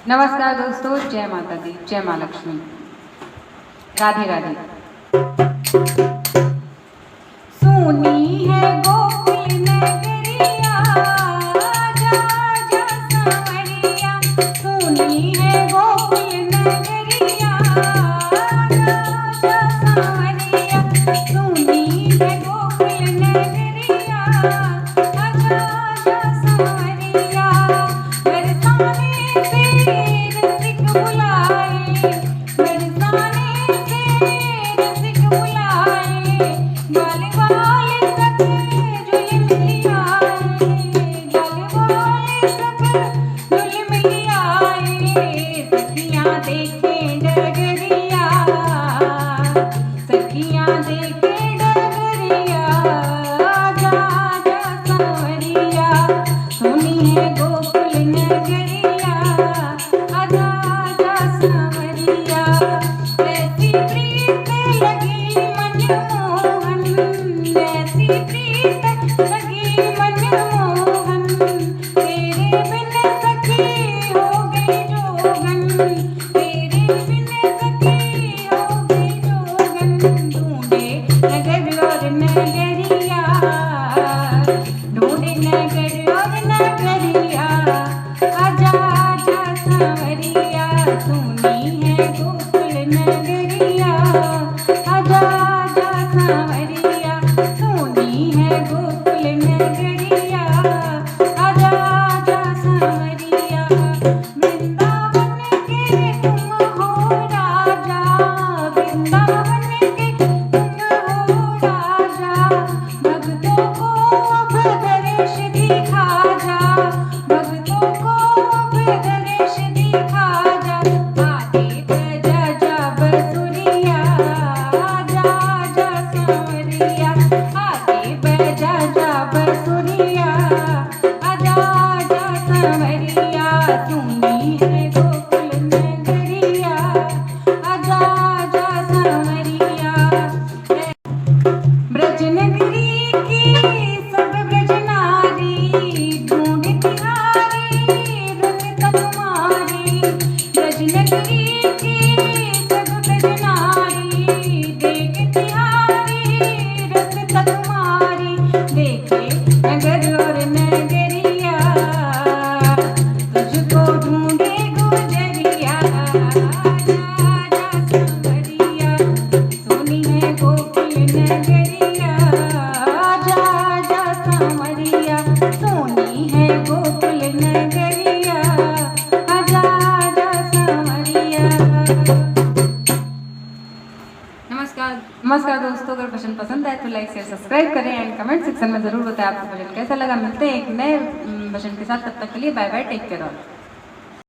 नमस्कार दोस्तों, जय माता दी, जय माँ लक्ष्मी, राधे राधे। सोनी है गोकुल नगरिया, जा जा सांवरिया। सोनी है गोकुल नगरिया, जा जा सांवरिया। सोनी है गोकुल नगरिया, जा जा सांवरिया। बरसाने से रसिक बुलाए, बरसाने से रसिक बुलाए। गाले वाले तक झुल मिल आए, गाले वाले तक झुल मिल आए। सखियाँ देखें डगरिया, सखियाँ देखें डगरिया, जा जा सांवरिया। सोनी है गोकुल नगरिया, आजा आजा सांवरिया। ऐसी प्रीत लगी मनमोहन, ऐसी प्रीत लगी मनमोहन। तेरे बिन सखी हो गई जोगन, तेरे बिन सखी हो गई जोगन। ढूंढे नगर और नगरिया, ढूंढे नगर और नगरिया, आजा आजा सांवरिया। सोनी है गोकुल नगरिया, आजा आजा सांवरिया। सोनी है गोकुल नगरिया, आजा आजा सांवरिया। वृंदावन के तुम हो राजा, वृंदावन के तुम हो राजा। भक्तों को अब दर्श दिखा जा, भक्तों को अब दर्श दिखा जा। आगे बजा जा बसुरिया, आजा आजा सांवरिया। आगे बजा जा बसुरिया, आजा आजा सांवरिया। सोनी है गोकुल नगरिया, आजा आजा सांवरिया। ब्रज नगरी की सब ब्रज नारी, ढूंढ तिहारी रसिक तुम्हारी। ब्रज नगरी की सब ब्रज नारी, देख तिहारी रसिक तुम्हारी। देखे नगर और नगरिया, तुझको ढूंढे गुजरिया, आजा आजा सांवरिया। सोनी है गोकुल नगरिया, आजा आजा सांवरिया। सोनी है गोकुल नगरिया, आजा आजा सांवरिया। नमस्कार दोस्तों, अगर भजन पसंद आए तो लाइक शेयर सब्सक्राइब करें एंड कमेंट सेक्शन में ज़रूर बताएं आपको भजन कैसा लगा। मिलते हैं एक नए भजन के साथ, तब तक के लिए bye bye, take care all.